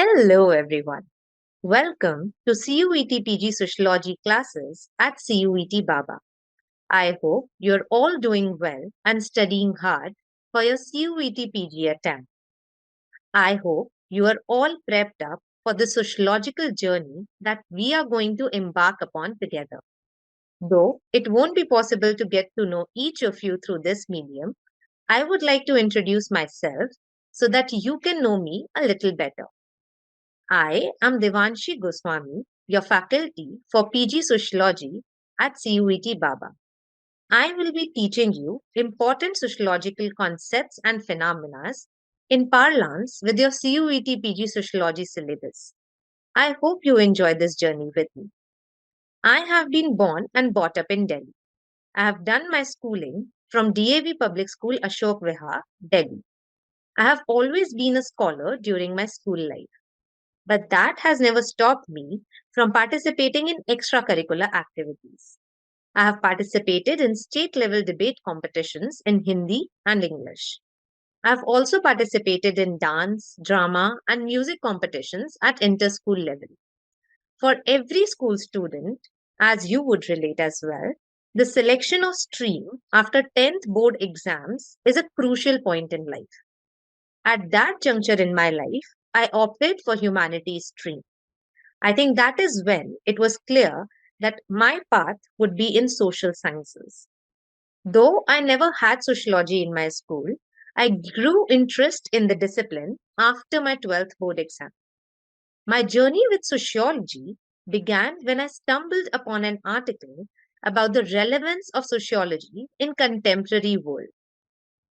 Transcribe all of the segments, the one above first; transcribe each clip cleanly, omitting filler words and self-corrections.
Hello, everyone. Welcome to CUETPG Sociology classes at CUET BABA. I hope you're all doing well and studying hard for your CUET-PG attempt. I hope you are all prepped up for the sociological journey that we are going to embark upon together. Though it won't be possible to get to know each of you through this medium, I would like to introduce myself so that you can know me a little better. I am Devanshi Goswami, your faculty for PG Sociology at CUET BABA. I will be teaching you important sociological concepts and phenomena in parlance with your CUET PG Sociology syllabus. I hope you enjoy this journey with me. I have been born and brought up in Delhi. I have done my schooling from DAV Public School Ashok Vihar, Delhi. I have always been a scholar during my school life. But that has never stopped me from participating in extracurricular activities. I have participated in state level debate competitions in Hindi and English. I have also participated in dance, drama, and music competitions at inter-school level. For every school student, as you would relate as well, the selection of stream after 10th board exams is a crucial point in life. At that juncture in my life, I opted for humanities stream. I think that is when it was clear that my path would be in social sciences. Though I never had sociology in my school, I grew interest in the discipline after my 12th board exam. My journey with sociology began when I stumbled upon an article about the relevance of sociology in contemporary world.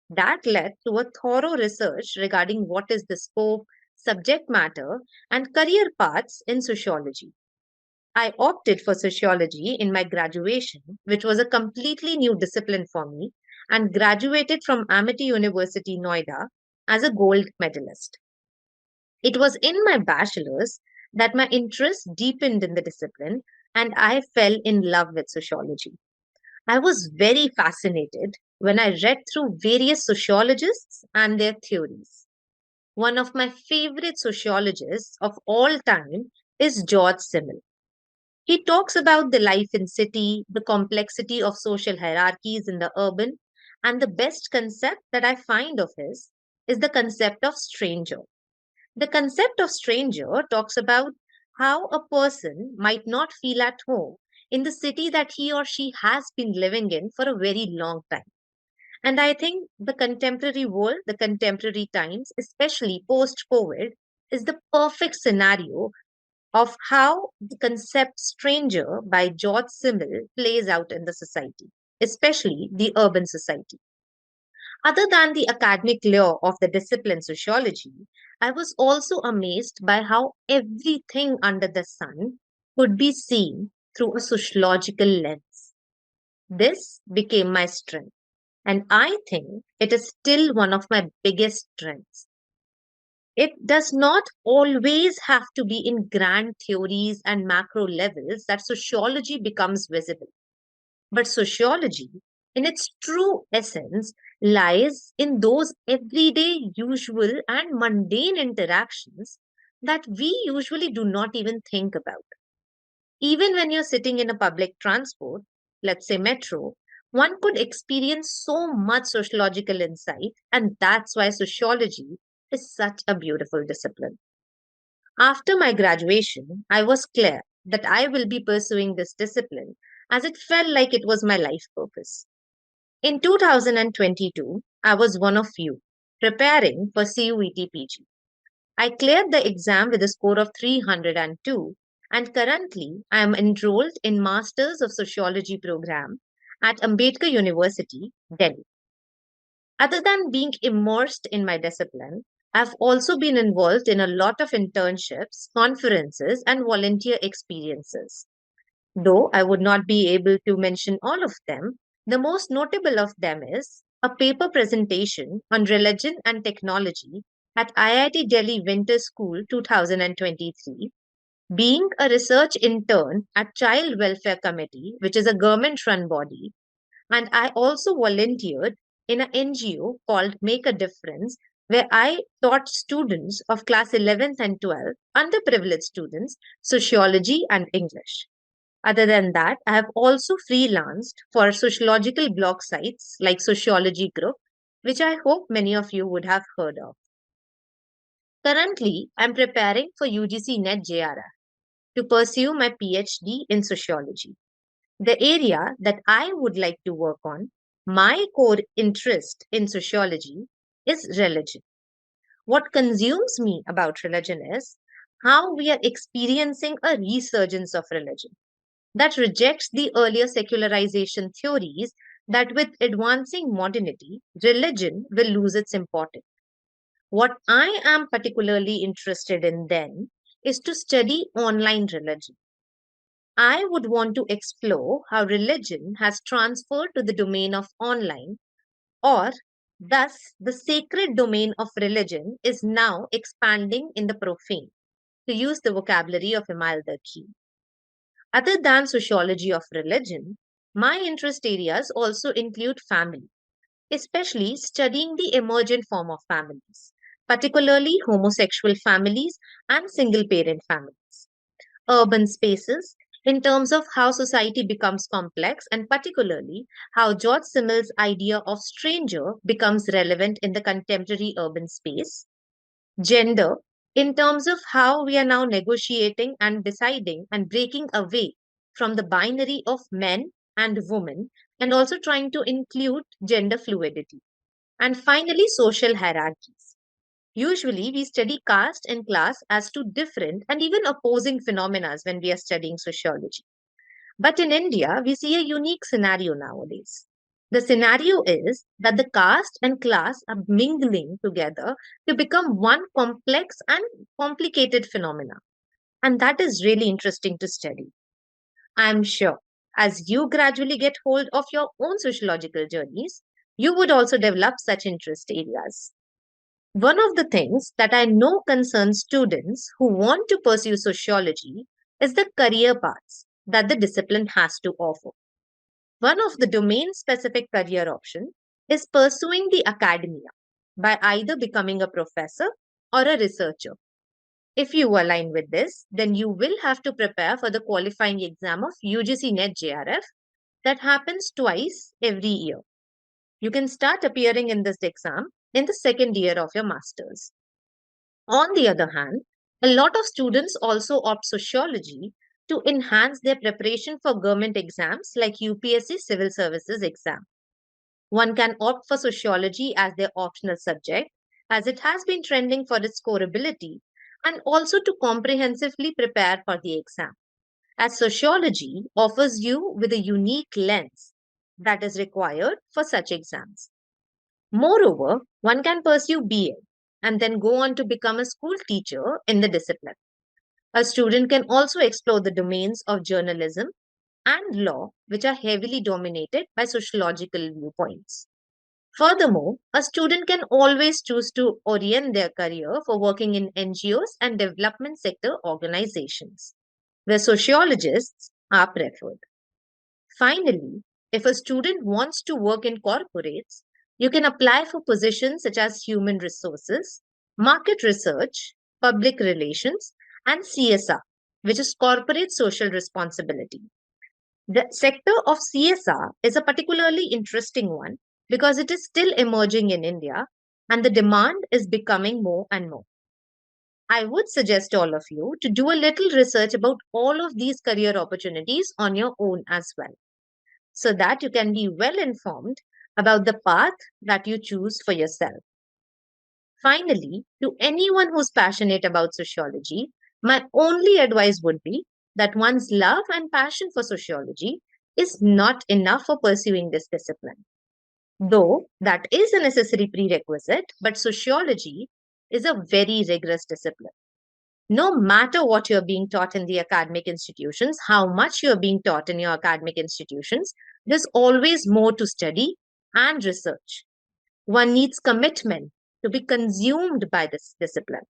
That led to a thorough research regarding what is the scope, subject matter, and career paths in sociology. I opted for sociology in my graduation, which was a completely new discipline for me, and graduated from Amity University, Noida, as a gold medalist. It was in my bachelor's that my interest deepened in the discipline and I fell in love with sociology. I was very fascinated when I read through various sociologists and their theories. One of my favorite sociologists of all time is George Simmel. He talks about the life in city, the complexity of social hierarchies in the urban, and the best concept that I find of his is the concept of stranger. The concept of stranger talks about how a person might not feel at home in the city that he or she has been living in for a very long time. And I think the contemporary world, the contemporary times, especially post COVID, is the perfect scenario of how the concept stranger by George Simmel plays out in the society, especially the urban society. Other than the academic lure of the discipline sociology, I was also amazed by how everything under the sun could be seen through a sociological lens. This became my strength, and I think it is still one of my biggest strengths. It does not always have to be in grand theories and macro levels that sociology becomes visible. But sociology, in its true essence, lies in those everyday, usual, and mundane interactions that we usually do not even think about. Even when you're sitting in a public transport, let's say metro, one could experience so much sociological insight, and that's why sociology is such a beautiful discipline. After my graduation, I was clear that I will be pursuing this discipline as it felt like it was my life purpose. In 2022, I was one of you preparing for CUET-PG. I cleared the exam with a score of 302 and currently I am enrolled in Masters of Sociology program at Ambedkar University, Delhi. Other than being immersed in my discipline, I've also been involved in a lot of internships, conferences, and volunteer experiences. Though I would not be able to mention all of them, the most notable of them is a paper presentation on religion and technology at IIT Delhi Winter School 2023, being a research intern at Child Welfare Committee, which is a government run body, and I also volunteered in an NGO called Make a Difference, where I taught students of class 11th and 12th, underprivileged students, sociology and English. Other than that, I have also freelanced for sociological blog sites like Sociology Group, which I hope many of you would have heard of. Currently, I'm preparing for UGC NET JRF to pursue my PhD in sociology. The area that I would like to work on, my core interest in sociology, is religion. What consumes me about religion is how we are experiencing a resurgence of religion that rejects the earlier secularization theories that with advancing modernity, religion will lose its importance. What I am particularly interested in then is to study online religion. I would want to explore how religion has transferred to the domain of online, or thus the sacred domain of religion is now expanding in the profane, to use the vocabulary of Imal Darkhi. Other than sociology of religion, my interest areas also include family, especially studying the emergent form of families, particularly homosexual families and single parent families, urban spaces, in terms of how society becomes complex, and particularly how George Simmel's idea of stranger becomes relevant in the contemporary urban space, gender, in terms of how we are now negotiating and deciding and breaking away from the binary of men and women, and also trying to include gender fluidity. And finally, social hierarchies. Usually, we study caste and class as two different and even opposing phenomena when we are studying sociology. But in India, we see a unique scenario nowadays. The scenario is that the caste and class are mingling together to become one complex and complicated phenomena. And that is really interesting to study. I'm sure as you gradually get hold of your own sociological journeys, you would also develop such interest areas. One of the things that I know concerns students who want to pursue sociology is the career paths that the discipline has to offer. One of the domain specific career options is pursuing the academia by either becoming a professor or a researcher. If you align with this, then you will have to prepare for the qualifying exam of UGC NET JRF that happens twice every year. You can start appearing in this exam in the second year of your master's. On the other hand, a lot of students also opt sociology to enhance their preparation for government exams like UPSC Civil Services exam. One can opt for sociology as their optional subject, as it has been trending for its scoreability, and also to comprehensively prepare for the exam, as sociology offers you with a unique lens that is required for such exams. Moreover, one can pursue BA and then go on to become a school teacher in the discipline. A student can also explore the domains of journalism and law, which are heavily dominated by sociological viewpoints. Furthermore, a student can always choose to orient their career for working in NGOs and development sector organizations, where sociologists are preferred. Finally, if a student wants to work in corporates, you can apply for positions such as human resources, market research, public relations, and CSR, which is corporate social responsibility. The sector of CSR is a particularly interesting one because it is still emerging in India and the demand is becoming more and more. I would suggest all of you to do a little research about all of these career opportunities on your own as well, so that you can be well informed about the path that you choose for yourself. Finally, to anyone who's passionate about sociology, my only advice would be that one's love and passion for sociology is not enough for pursuing this discipline. Though that is a necessary prerequisite, but sociology is a very rigorous discipline. No matter what you're being taught in the academic institutions, how much you're being taught in your academic institutions, there's always more to study and research. One needs commitment to be consumed by this discipline.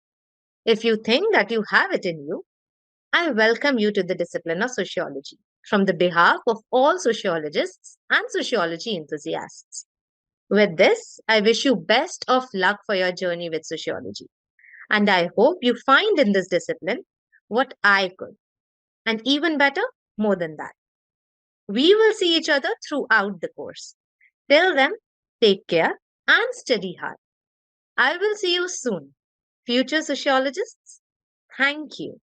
If you think that you have it in you, I welcome you to the discipline of sociology from the behalf of all sociologists and sociology enthusiasts. With this, I wish you best of luck for your journey with sociology. And I hope you find in this discipline what I could. And even better, more than that. We will see each other throughout the course. Till then, take care and study hard. I will see you soon. Future sociologists, thank you.